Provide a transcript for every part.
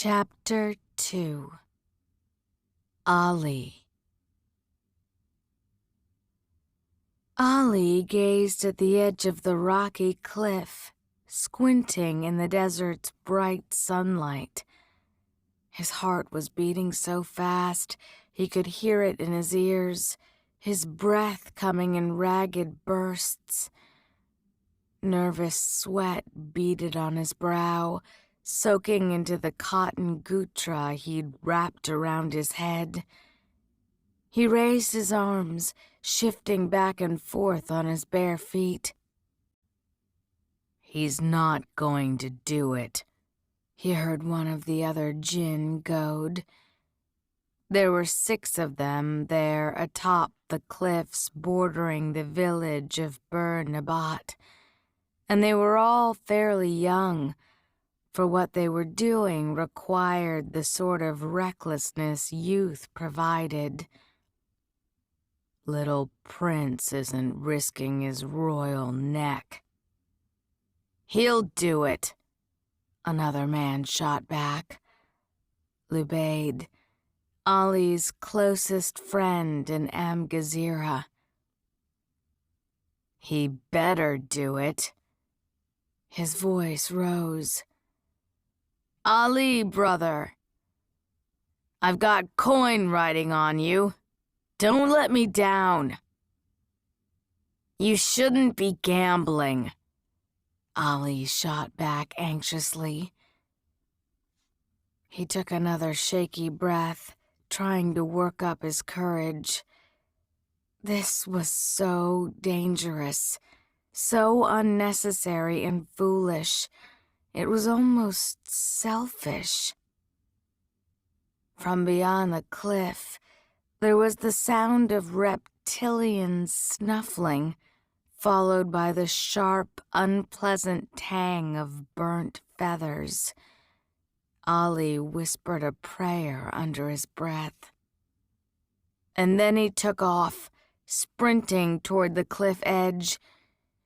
Chapter 2. Ali. Ali gazed at the edge of the rocky cliff, squinting in the desert's bright sunlight. His heart was beating so fast he could hear it in his ears, his breath coming in ragged bursts. Nervous sweat beaded on his brow, soaking into the cotton gutra he'd wrapped around his head. He raised his arms, shifting back and forth on his bare feet. "He's not going to do it," he heard one of the other jinn goad. There were 6 of them there atop the cliffs bordering the village of Burnabot, and they were all fairly young, for what they were doing required the sort of recklessness youth provided. "Little Prince isn't risking his royal neck." "He'll do it," another man shot back. Lubaid, Ali's closest friend in Amgazira. "He better do it." His voice rose. "Ali, brother, I've got coin riding on you. Don't let me down." "You shouldn't be gambling," Ali shot back anxiously. He took another shaky breath, trying to work up his courage. This was so dangerous, so unnecessary and foolish. It was almost selfish. From beyond the cliff, there was the sound of reptilian snuffling, followed by the sharp, unpleasant tang of burnt feathers. Ali whispered a prayer under his breath. And then he took off, sprinting toward the cliff edge.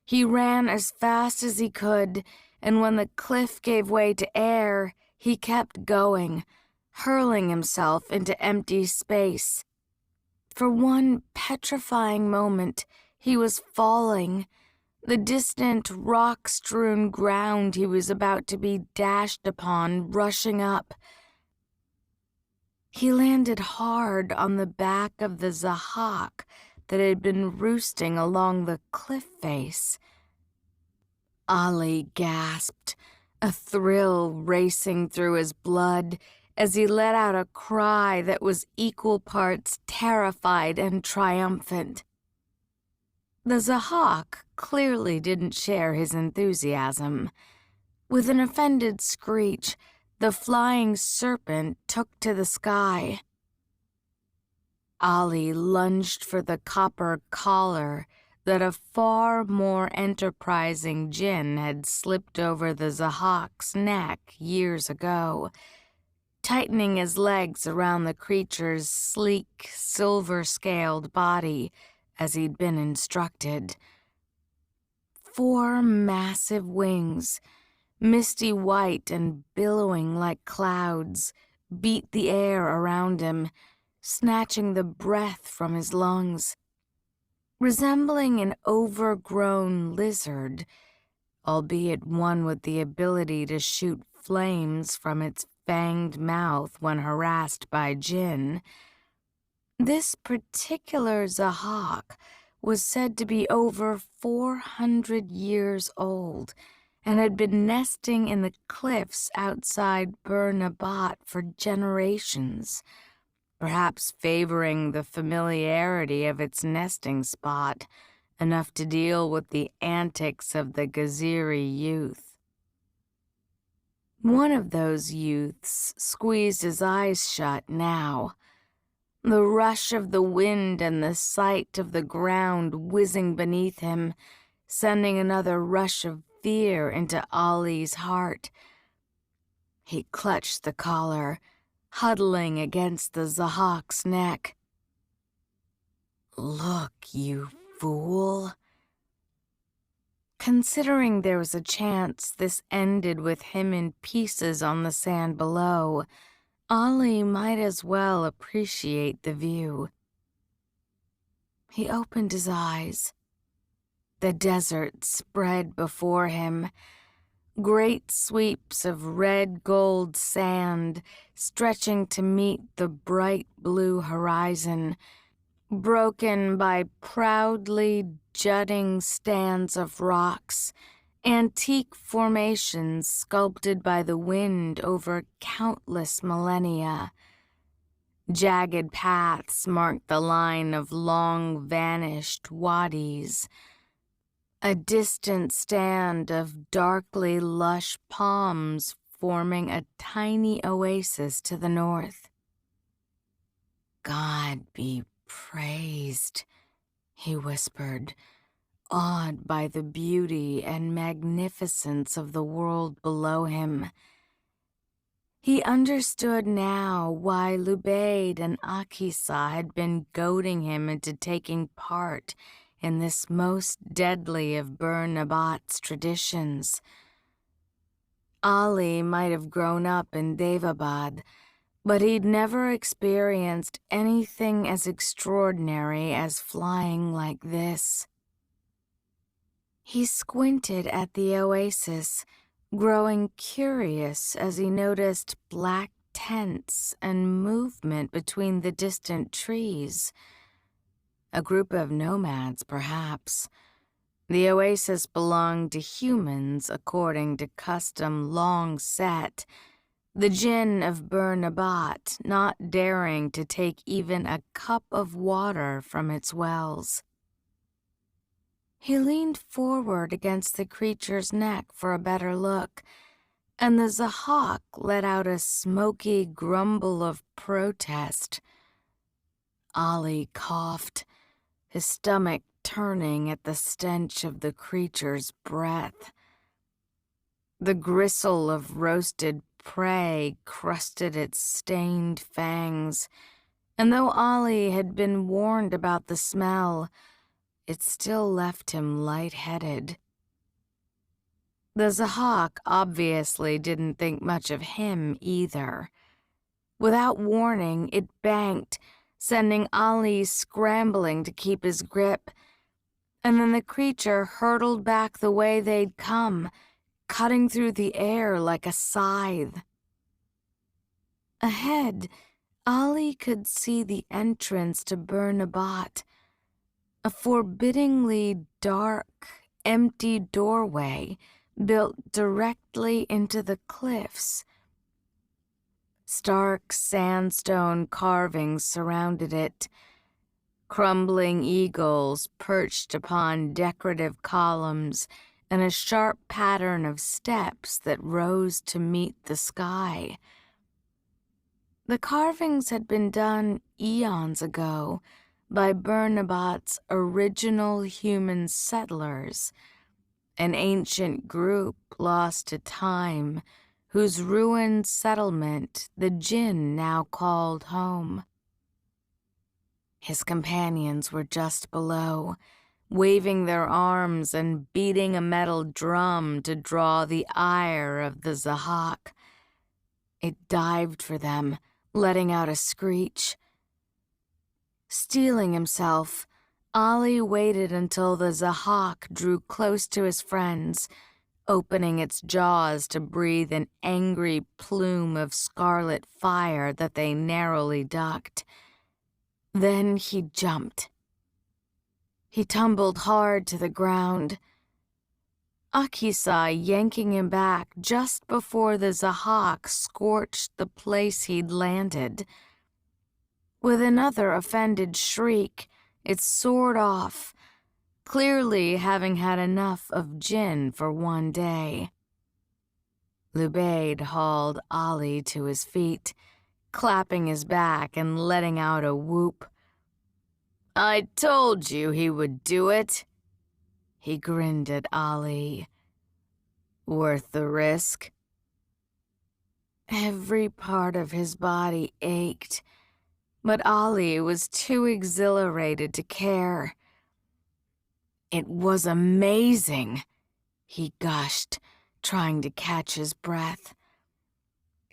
He ran as fast as he could, and when the cliff gave way to air, he kept going, hurling himself into empty space. For one petrifying moment, he was falling, the distant rock-strewn ground he was about to be dashed upon rushing up. He landed hard on the back of the zahak that had been roosting along the cliff face. Ali gasped, a thrill racing through his blood as he let out a cry that was equal parts terrified and triumphant. The zahak clearly didn't share his enthusiasm. With an offended screech, the flying serpent took to the sky. Ali lunged for the copper collar that a far more enterprising jinn had slipped over the zahak's neck years ago, tightening his legs around the creature's sleek, silver-scaled body as he'd been instructed. 4 massive wings, misty white and billowing like clouds, beat the air around him, snatching the breath from his lungs. Resembling an overgrown lizard, albeit one with the ability to shoot flames from its fanged mouth when harassed by jinn, this particular zahak was said to be over 400 years old and had been nesting in the cliffs outside Burnabot for generations, perhaps favoring the familiarity of its nesting spot enough to deal with the antics of the Ghaziri youth. One of those youths squeezed his eyes shut now. The rush of the wind and the sight of the ground whizzing beneath him, sending another rush of fear into Ali's heart. He clutched the collar, huddling against the zahak's neck. "Look, you fool." Considering there was a chance this ended with him in pieces on the sand below, Ali might as well appreciate the view. He opened his eyes. The desert spread before him, great sweeps of red gold sand stretching to meet the bright blue horizon, broken by proudly jutting stands of rocks, antique formations sculpted by the wind over countless millennia. Jagged paths marked the line of long-vanished wadis. A distant stand of darkly lush palms forming a tiny oasis to the north. God be praised, he whispered, awed by the beauty and magnificence of the world below him. He understood now why Lubaid and Akisa had been goading him into taking part in this most deadly of Burnabot's traditions. Ali might have grown up in Daevabad, but he'd never experienced anything as extraordinary as flying like this. He squinted at the oasis, growing curious as he noticed black tents and movement between the distant trees. A group of nomads, perhaps. The oasis belonged to humans according to custom long set, the jinn of Burnabot not daring to take even a cup of water from its wells. He leaned forward against the creature's neck for a better look, and the zahak let out a smoky grumble of protest. Ali coughed, his stomach turning at the stench of the creature's breath. The gristle of roasted prey crusted its stained fangs, and though Ali had been warned about the smell, it still left him lightheaded. The zahak obviously didn't think much of him either. Without warning, it banked, sending Ali scrambling to keep his grip, and then the creature hurtled back the way they'd come, cutting through the air like a scythe. Ahead, Ali could see the entrance to Burnabot, a forbiddingly dark, empty doorway built directly into the cliffs. Stark sandstone carvings surrounded it, crumbling eagles perched upon decorative columns and a sharp pattern of steps that rose to meet the sky. The carvings had been done eons ago by Burnabot's original human settlers, an ancient group lost to time whose ruined settlement the jinn now called home. His companions were just below, waving their arms and beating a metal drum to draw the ire of the zahak. It dived for them, letting out a screech. Steeling himself, Ali waited until the zahak drew close to his friends, opening its jaws to breathe an angry plume of scarlet fire that they narrowly ducked. Then he jumped. He tumbled hard to the ground, Akisa yanking him back just before the zahak scorched the place he'd landed. With another offended shriek, it soared off, clearly having had enough of gin for one day. Lubaid hauled Ali to his feet, clapping his back and letting out a whoop. "I told you he would do it." He grinned at Ali. "Worth the risk?" Every part of his body ached, but Ali was too exhilarated to care. "It was amazing," he gushed, trying to catch his breath.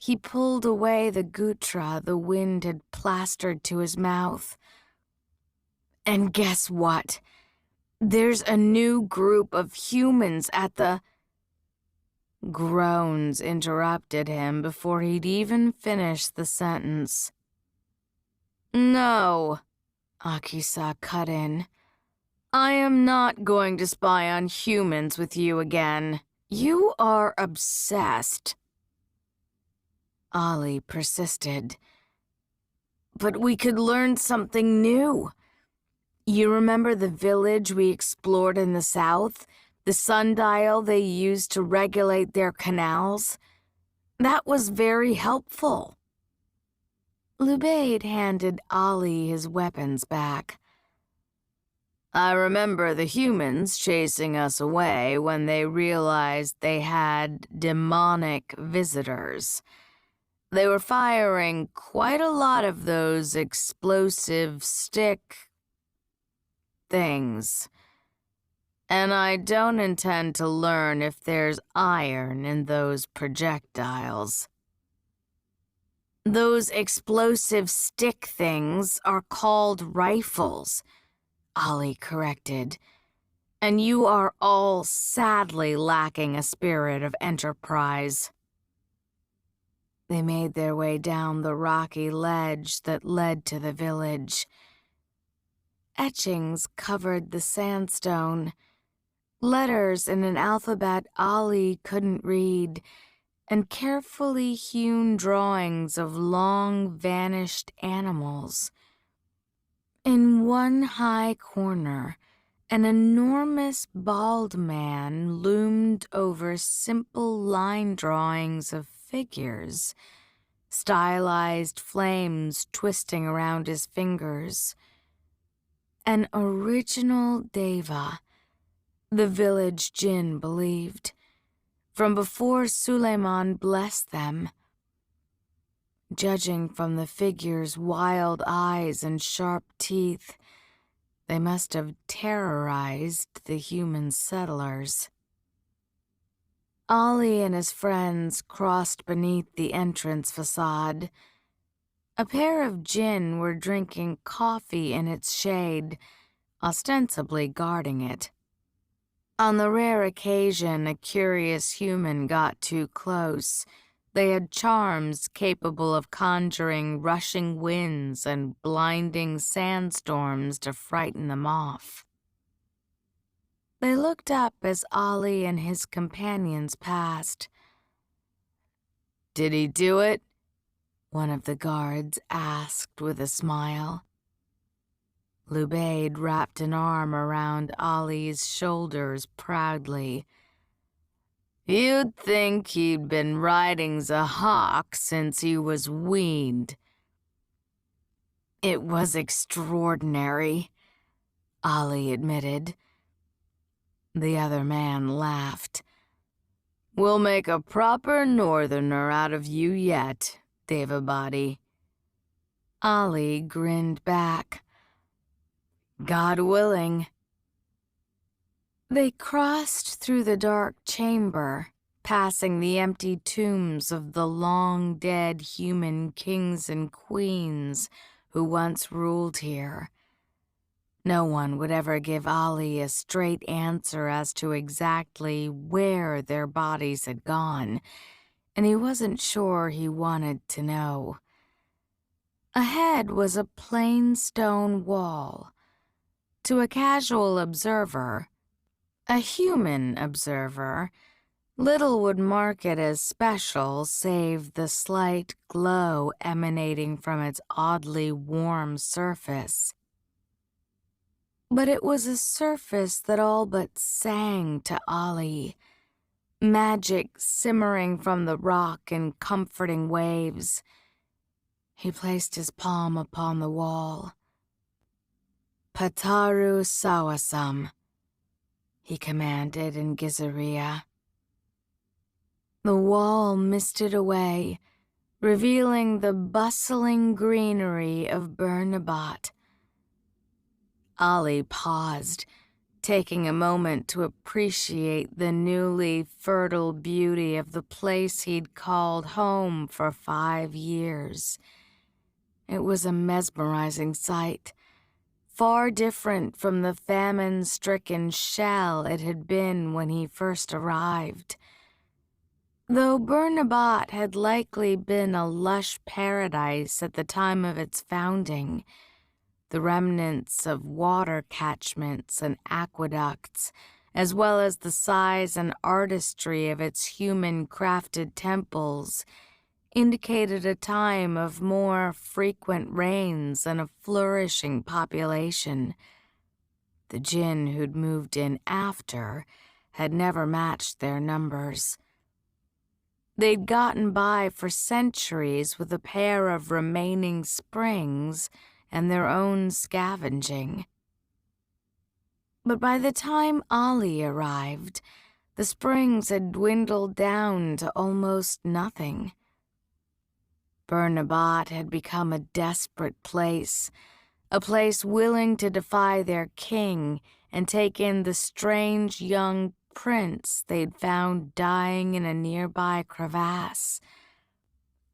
He pulled away the gutra the wind had plastered to his mouth. And guess what? There's a new group of humans at the... Groans interrupted him before he'd even finished the sentence. No, Akisa cut in. I am not going to spy on humans with you again. You are obsessed. Ali persisted. But we could learn something new. You remember the village we explored in the south? The sundial they used to regulate their canals? That was very helpful. Lubaid handed Ali his weapons back. I remember the humans chasing us away when they realized they had demonic visitors. They were firing quite a lot of those explosive stick things. And I don't intend to learn if there's iron in those projectiles. Those explosive stick things are called rifles, Ali corrected. And you are all sadly lacking a spirit of enterprise. They made their way down the rocky ledge that led to the village. Etchings covered the sandstone, letters in an alphabet Ali couldn't read, and carefully hewn drawings of long-vanished animals. In one high corner, an enormous bald man loomed over simple line drawings of figures, stylized flames twisting around his fingers. An original deva, the village jinn believed, from before Suleiman blessed them. Judging from the figure's wild eyes and sharp teeth, they must have terrorized the human settlers. Ali and his friends crossed beneath the entrance facade. A pair of jinn were drinking coffee in its shade, ostensibly guarding it. On the rare occasion a curious human got too close, they had charms capable of conjuring rushing winds and blinding sandstorms to frighten them off. They looked up as Ali and his companions passed. "Did he do it?" one of the guards asked with a smile. Lubaid wrapped an arm around Ali's shoulders proudly. You'd think he'd been riding zahak since he was weaned. It was extraordinary, Ali admitted. The other man laughed. We'll make a proper northerner out of you yet, Daevabad. Ali grinned back. God willing. They crossed through the dark chamber, passing the empty tombs of the long-dead human kings and queens who once ruled here. No one would ever give Ali a straight answer as to exactly where their bodies had gone, and he wasn't sure he wanted to know. Ahead was a plain stone wall. To a casual observer, a human observer, little would mark it as special save the slight glow emanating from its oddly warm surface. But it was a surface that all but sang to Ali, magic simmering from the rock in comforting waves. He placed his palm upon the wall. Pataru Sawasam, he commanded in Gizaria. The wall misted away, revealing the bustling greenery of Burnabot. Ali paused, taking a moment to appreciate the newly fertile beauty of the place he'd called home for 5 years. It was a mesmerizing sight, far different from the famine-stricken shell it had been when he first arrived. Though Burnabot had likely been a lush paradise at the time of its founding, the remnants of water catchments and aqueducts, as well as the size and artistry of its human-crafted temples, indicated a time of more frequent rains and a flourishing population. The jinn who'd moved in after had never matched their numbers. They'd gotten by for centuries with a pair of remaining springs and their own scavenging. But by the time Ali arrived, the springs had dwindled down to almost nothing. Burnabot had become a desperate place, a place willing to defy their king and take in the strange young prince they'd found dying in a nearby crevasse.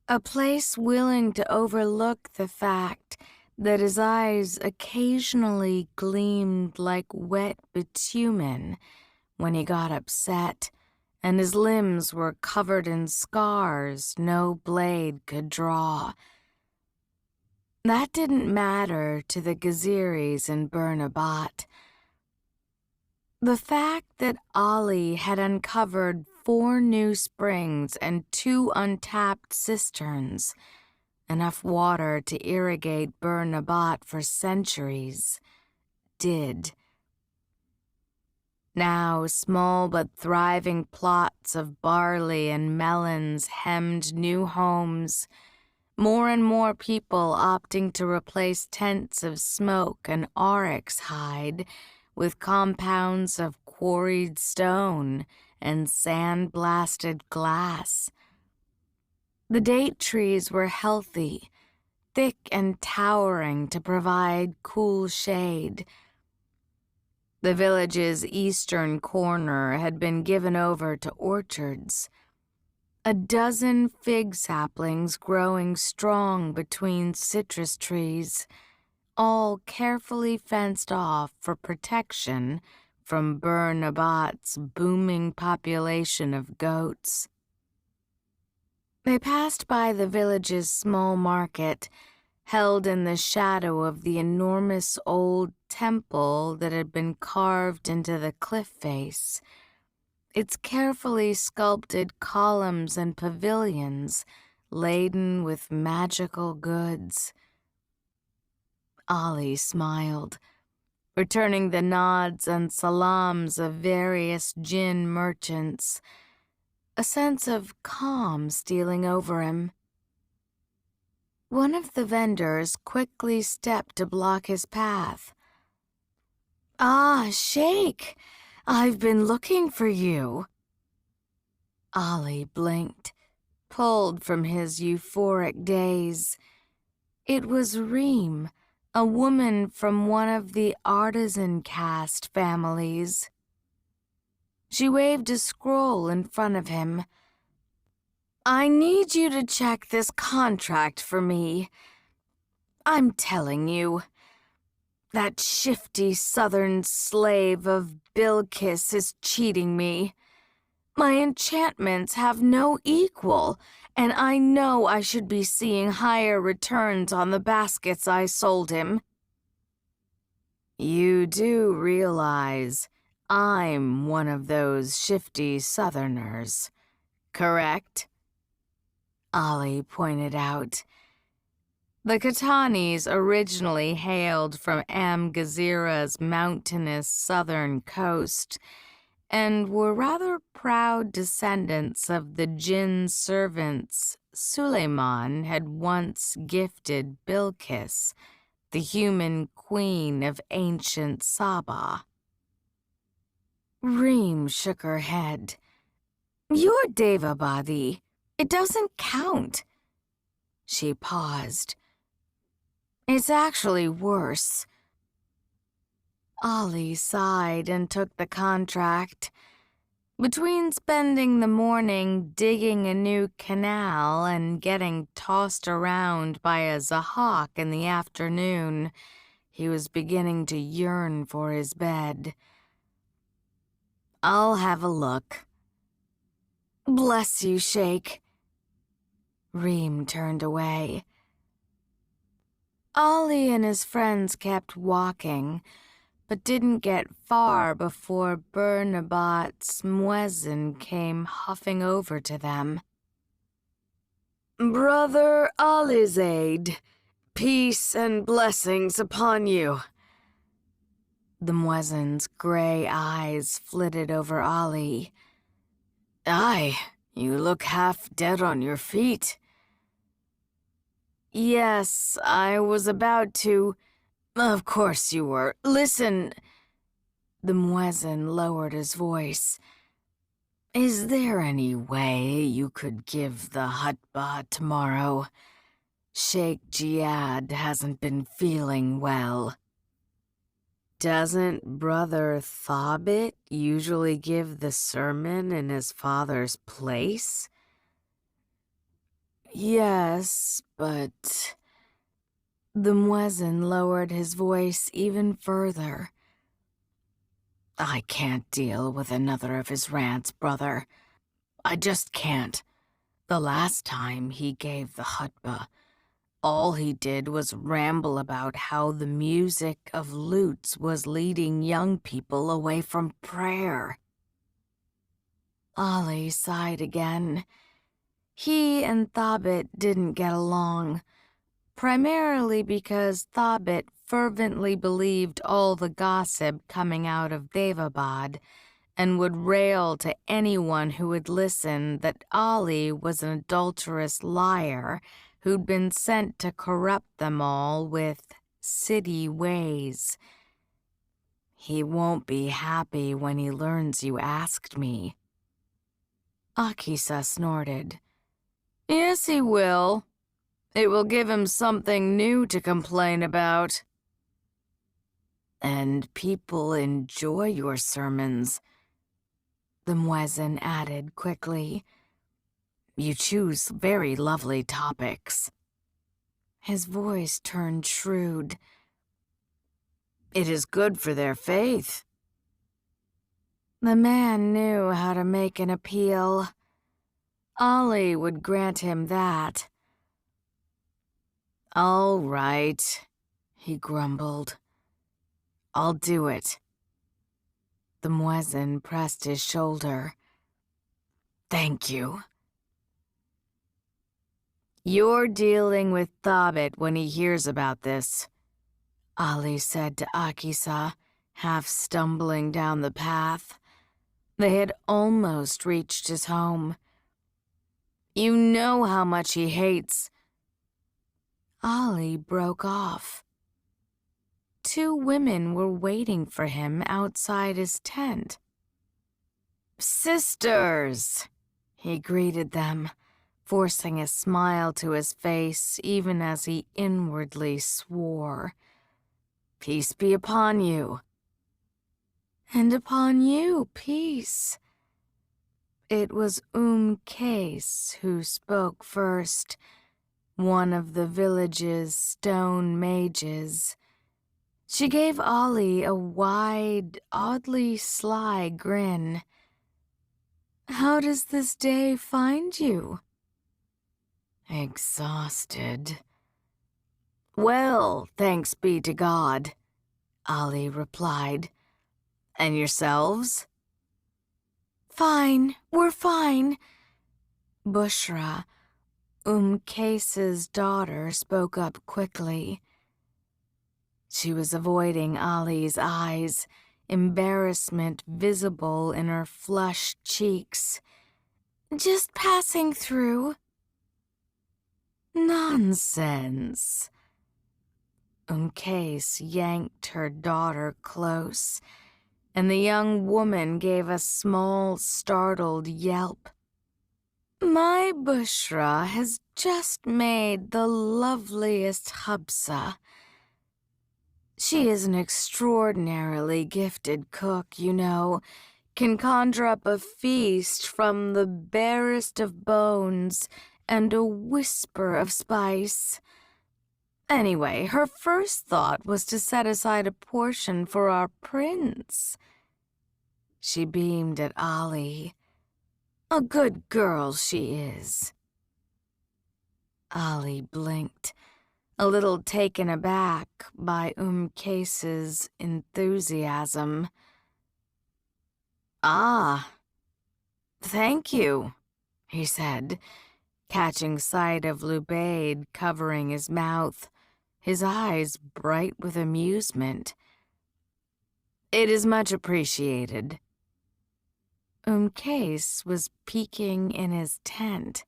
A place willing to overlook the fact that his eyes occasionally gleamed like wet bitumen when he got upset, and his limbs were covered in scars no blade could draw. That didn't matter to the Gaziris in Burnabot. The fact that Ali had uncovered 4 new springs and 2 untapped cisterns, enough water to irrigate Burnabot for centuries, did. Now, small but thriving plots of barley and melons hemmed new homes, more and more people opting to replace tents of smoke and oryx hide with compounds of quarried stone and sand-blasted glass. The date trees were healthy, thick and towering to provide cool shade. The village's eastern corner had been given over to orchards. A dozen fig saplings growing strong between citrus trees, all carefully fenced off for protection from Burnabot's booming population of goats. They passed by the village's small market, held in the shadow of the enormous old temple that had been carved into the cliff face, its carefully sculpted columns and pavilions laden with magical goods. Ali smiled, returning the nods and salams of various jinn merchants, a sense of calm stealing over him. One of the vendors quickly stepped to block his path. "Ah, Sheikh, I've been looking for you." Ali blinked, pulled from his euphoric daze. It was Reem, a woman from one of the artisan caste families. She waved a scroll in front of him. "I need you to check this contract for me. I'm telling you, that shifty southern slave of Bilkis is cheating me. My enchantments have no equal, and I know I should be seeing higher returns on the baskets I sold him." "You do realize I'm one of those shifty southerners, correct?" Ali pointed out. The Katanis originally hailed from Amgazira's mountainous southern coast and were rather proud descendants of the jinn servants Suleiman had once gifted Bilkis, the human queen of ancient Saba. Reem shook her head. "You're Daevabadi. It doesn't count." She paused. "It's actually worse." Ali sighed and took the contract. Between spending the morning digging a new canal and getting tossed around by a zahak in the afternoon, he was beginning to yearn for his bed. "I'll have a look." "Bless you, Sheikh." Reem turned away. Ali and his friends kept walking, but didn't get far before Burnabot's muezzin came huffing over to them. "Brother Alizaid, peace and blessings upon you." The muezzin's gray eyes flitted over Ali. "Aye, you look half dead on your feet." "Yes, I was about to—" "Of course you were. Listen." The muezzin lowered his voice. "Is there any way you could give the hutbah tomorrow? Sheikh Jihad hasn't been feeling well." "Doesn't Brother Thabit usually give the sermon in his father's place?" "Yes, but—" The muezzin lowered his voice even further. "I can't deal with another of his rants, brother. I just can't. The last time he gave the hutbah, all he did was ramble about how the music of lutes was leading young people away from prayer." Ali sighed again. He and Thabit didn't get along, primarily because Thabit fervently believed all the gossip coming out of Daevabad and would rail to anyone who would listen that Ali was an adulterous liar who'd been sent to corrupt them all with city ways. "He won't be happy when he learns you asked me." Akisa snorted. "Yes, he will. It will give him something new to complain about." "And people enjoy your sermons," the muezzin added quickly. "You choose very lovely topics." His voice turned shrewd. "It is good for their faith." The man knew how to make an appeal. Ali would grant him that. "All right," he grumbled. "I'll do it." The muezzin pressed his shoulder. "Thank you." "You're dealing with Thabit when he hears about this," Ali said to Akisa, half stumbling down the path. They had almost reached his home. "You know how much he hates—" Ali broke off. Two women were waiting for him outside his tent. "Sisters," he greeted them, forcing a smile to his face even as he inwardly swore. "Peace be upon you." "And upon you, peace." It was Case who spoke first, one of the village's stone mages. She gave Ali a wide, oddly sly grin. "How does this day find you?" "Exhausted." "Well, thanks be to God," Ali replied. "And yourselves?" "Fine, we're fine." Bushra, Case's daughter, spoke up quickly. She was avoiding Ali's eyes, embarrassment visible in her flushed cheeks. "Just passing through." "Nonsense." Case yanked her daughter close, and the young woman gave a small, startled yelp. "My Bushra has just made the loveliest hubsa." She is an extraordinarily gifted cook, you know, can conjure up a feast from the barest of bones and a whisper of spice. Anyway, her first thought was to set aside a portion for our prince. She beamed at Ollie. A good girl she is. Ollie blinked, a little taken aback by Case's enthusiasm. Ah, thank you, he said, catching sight of Lubaid covering his mouth, his eyes bright with amusement. It is much appreciated. Case was peeking in his tent.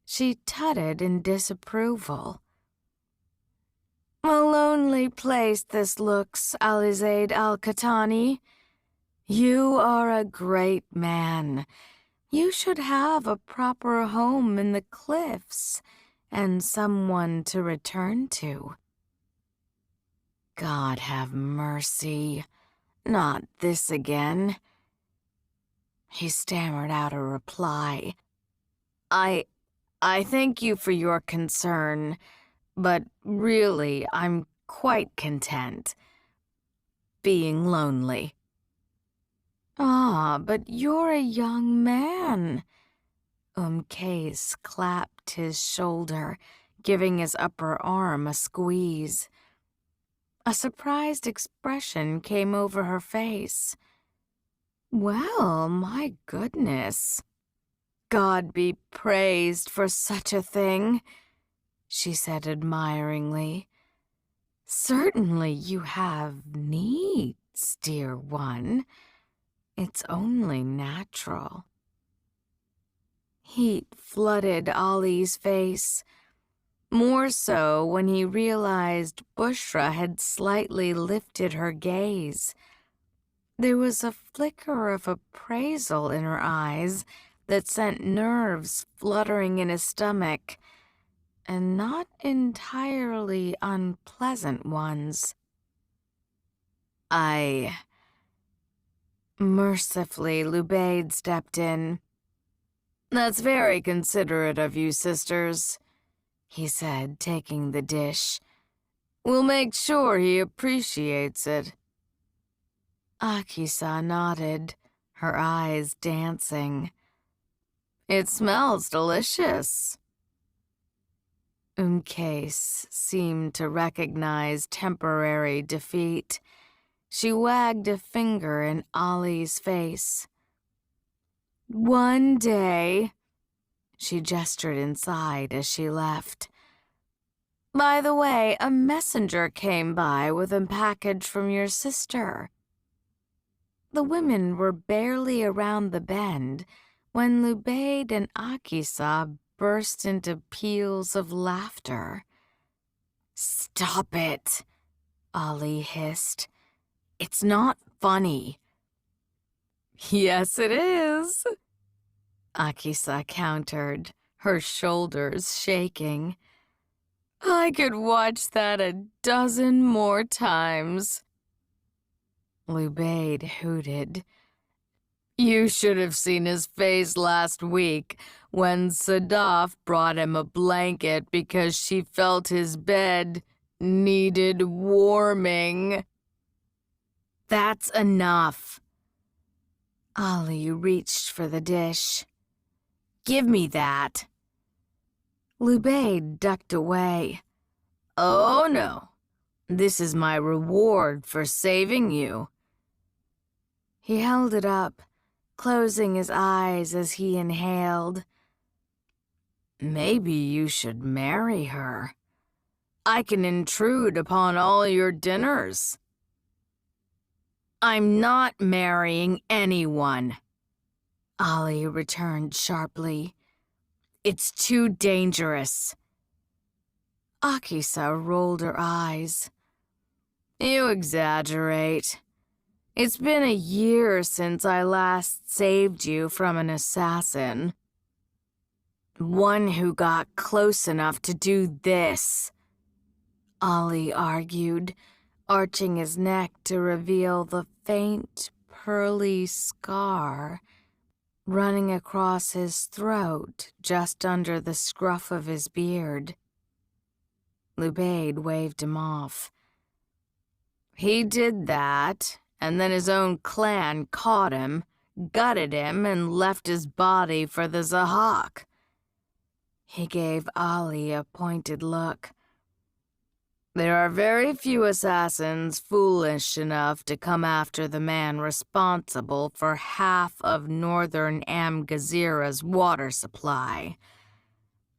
She tutted in disapproval. A lonely place this looks, Alizaid al-Khatani. You are a great man. You should have a proper home in the cliffs and someone to return to. God have mercy. Not this again. He stammered out a reply. I thank you for your concern, but really, I'm quite content being lonely. Ah, but you're a young man. Case clapped his shoulder, giving his upper arm a squeeze. A surprised expression came over her face. Well, my goodness. God be praised for such a thing, she said admiringly. Certainly you have needs, dear one. It's only natural. Heat flooded Ollie's face, more so when he realized Bushra had slightly lifted her gaze. There was a flicker of appraisal in her eyes that sent nerves fluttering in his stomach, and not entirely unpleasant ones. Mercifully, Lubaid stepped in. That's very considerate of you, sisters, he said, taking the dish. We'll make sure he appreciates it. Akisa nodded, her eyes dancing. It smells delicious. Case seemed to recognize temporary defeat. She wagged a finger in Ollie's face. One day, she gestured inside as she left. By the way, a messenger came by with a package from your sister. The women were barely around the bend when Lubaid and Akisa burst into peals of laughter. Stop it, Ollie hissed. It's not funny. Yes, it is, Akisa countered, her shoulders shaking. I could watch that 12 more times. Lubaid hooted. You should have seen his face last week when Sadaf brought him a blanket because she felt his bed needed warming. That's enough. Ollie reached for the dish. Give me that. Lubaid ducked away. Oh no, this is my reward for saving you. He held it up, closing his eyes as he inhaled. Maybe you should marry her. I can intrude upon all your dinners. I'm not marrying anyone, Ollie returned sharply. It's too dangerous. Akisa rolled her eyes. You exaggerate. It's been a year since I last saved you from an assassin. One who got close enough to do this. Ali argued, arching his neck to reveal the faint, pearly scar running across his throat just under the scruff of his beard. Lubaid waved him off. He did that, and then his own clan caught him, gutted him, and left his body for the zahak. He gave Ali a pointed look. There are very few assassins foolish enough to come after the man responsible for half of northern Amgazira's water supply.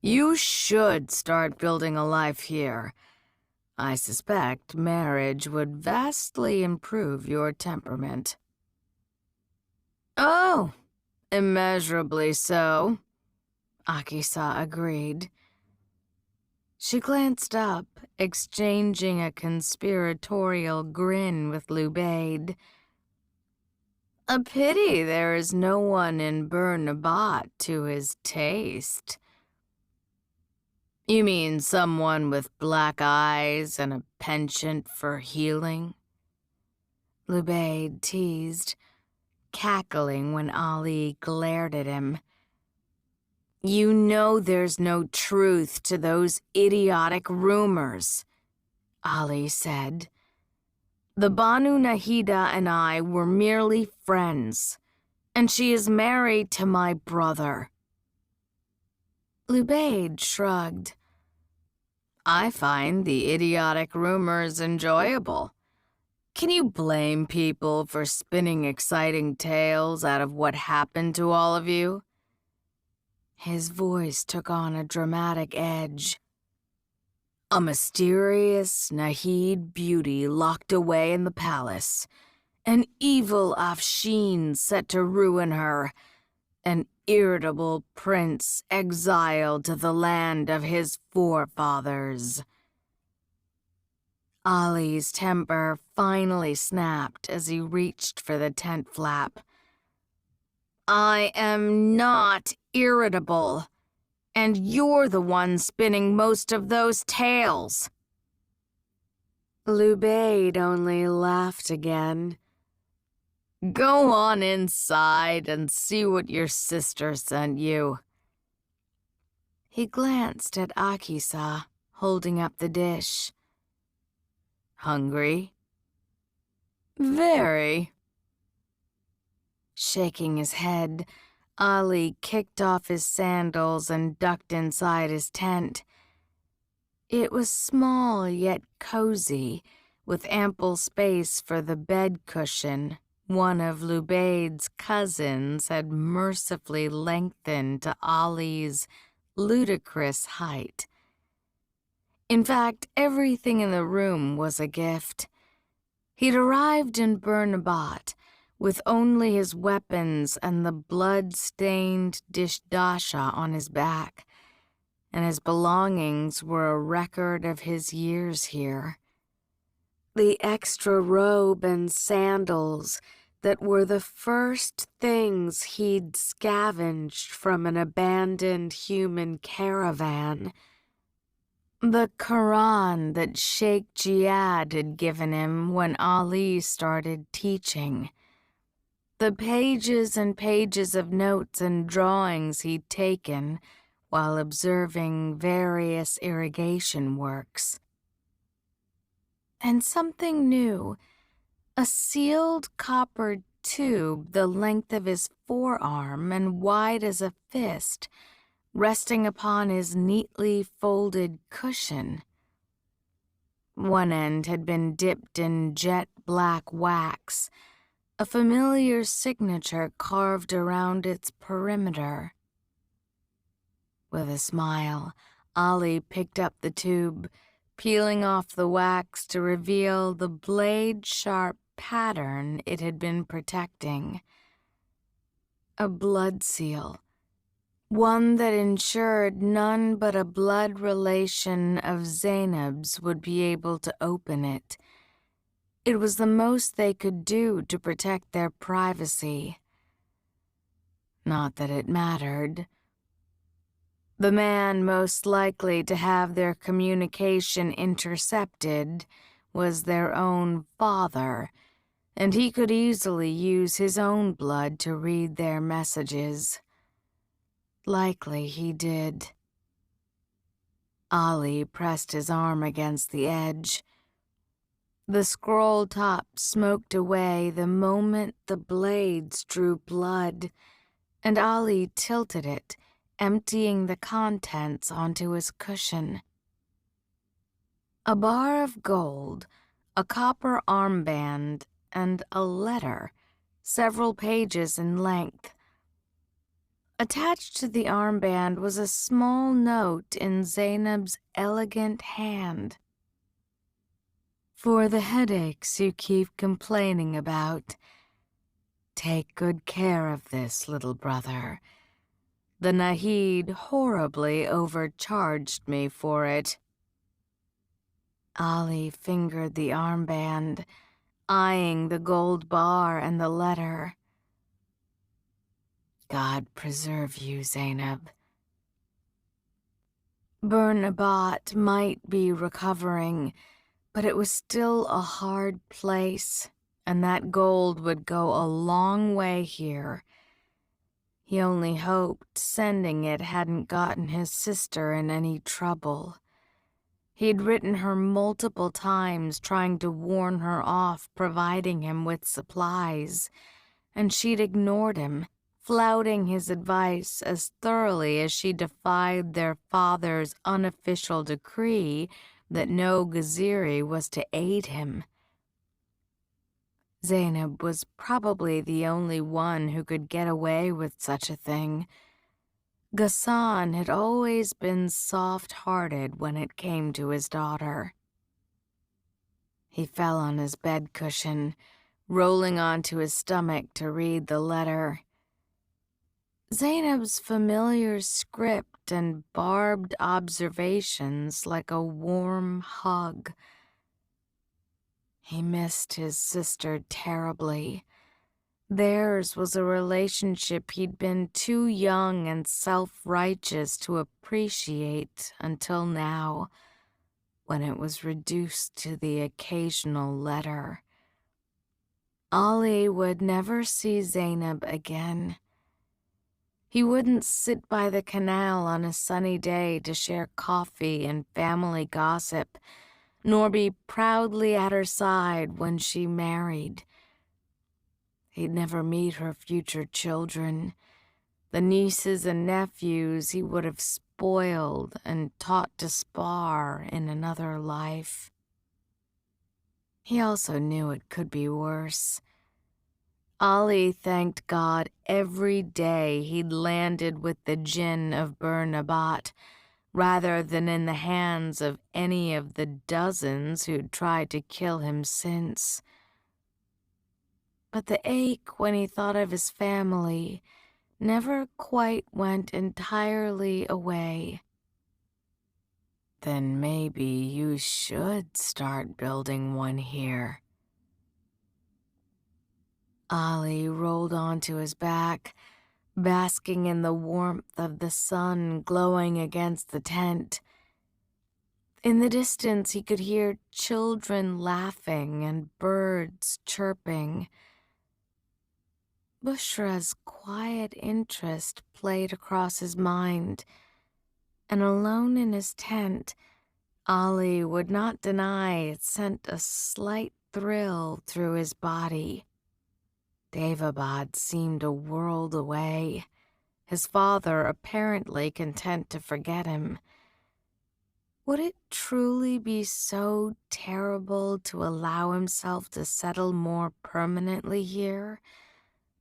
You should start building a life here. I suspect marriage would vastly improve your temperament. Oh, immeasurably so, Akisa agreed. She glanced up, exchanging a conspiratorial grin with Lubaid. A pity there is no one in Burnabot to his taste. You mean someone with black eyes and a penchant for healing? Lubaid teased, cackling when Ali glared at him. You know there's no truth to those idiotic rumors, Ali said. The Banu Nahida and I were merely friends, and she is married to my brother. Lubaid shrugged. I find the idiotic rumors enjoyable. Can you blame people for spinning exciting tales out of what happened to all of you? His voice took on a dramatic edge. A mysterious Nahid beauty locked away in the palace. An evil Afshin set to ruin her. An irritable prince exiled to the land of his forefathers. Ali's temper finally snapped as he reached for the tent flap. I am not irritable, and you're the one spinning most of those tales. Lubaid only laughed again. Go on inside and see what your sister sent you. He glanced at Akisa, holding up the dish. Hungry? Very. Shaking his head, Ali kicked off his sandals and ducked inside his tent. It was small yet cozy, with ample space for the bed cushion one of Lubaid's cousins had mercifully lengthened to Ali's ludicrous height. In fact, everything in the room was a gift. He'd arrived in Burnabot with only his weapons and the blood-stained dishdasha on his back, and his belongings were a record of his years here. The extra robe and sandals that were the first things he'd scavenged from an abandoned human caravan. The Quran that Sheikh Jihad had given him when Ali started teaching. The pages and pages of notes and drawings he'd taken while observing various irrigation works. And something new, a sealed copper tube the length of his forearm and wide as a fist, resting upon his neatly folded cushion. One end had been dipped in jet black wax, a familiar signature carved around its perimeter. With a smile, Ali picked up the tube, peeling off the wax to reveal the blade-sharp pattern it had been protecting. A blood seal, one that ensured none but a blood relation of Zainab's would be able to open it. It was the most they could do to protect their privacy. Not that it mattered. The man most likely to have their communication intercepted was their own father, and he could easily use his own blood to read their messages. Likely he did. Ali pressed his arm against the edge. The scroll top smoked away the moment the blades drew blood, and Ali tilted it, emptying the contents onto his cushion. A bar of gold, a copper armband, and a letter, several pages in length. Attached to the armband was a small note in Zainab's elegant hand. For the headaches you keep complaining about, take good care of this, little brother. The Nahid horribly overcharged me for it. Ali fingered the armband, eyeing the gold bar and the letter. God preserve you, Zainab. Burnabot might be recovering, but it was still a hard place, and that gold would go a long way here. He only hoped sending it hadn't gotten his sister in any trouble. He'd written her multiple times trying to warn her off providing him with supplies, and she'd ignored him, flouting his advice as thoroughly as she defied their father's unofficial decree that no Gaziri was to aid him. Zainab was probably the only one who could get away with such a thing. Ghassan had always been soft-hearted when it came to his daughter. He fell on his bed cushion, rolling onto his stomach to read the letter. Zainab's familiar script and barbed observations like a warm hug. He missed his sister terribly. Theirs was a relationship he'd been too young and self-righteous to appreciate until now, when it was reduced to the occasional letter. Ali would never see Zainab again. He wouldn't sit by the canal on a sunny day to share coffee and family gossip, nor be proudly at her side when she married. He'd never meet her future children, the nieces and nephews he would have spoiled and taught to spar in another life. He also knew it could be worse. Ali thanked God every day he'd landed with the jinn of Burnabot, rather than in the hands of any of the dozens who'd tried to kill him since. But the ache when he thought of his family never quite went entirely away. Then maybe you should start building one here. Ali rolled onto his back, basking in the warmth of the sun glowing against the tent. In the distance, he could hear children laughing and birds chirping. Bushra's quiet interest played across his mind, and alone in his tent, Ali would not deny it sent a slight thrill through his body. Daevabad seemed a world away, his father apparently content to forget him. Would it truly be so terrible to allow himself to settle more permanently here?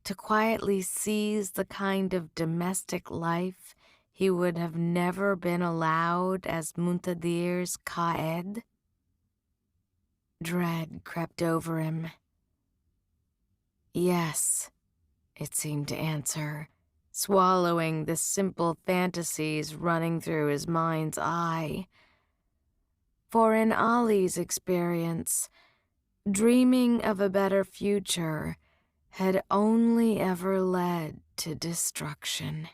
To quietly seize the kind of domestic life he would have never been allowed as Muntadir's Qa'ed? Dread crept over him. Yes, it seemed to answer, swallowing the simple fantasies running through his mind's eye. For in Ali's experience, dreaming of a better future had only ever led to destruction.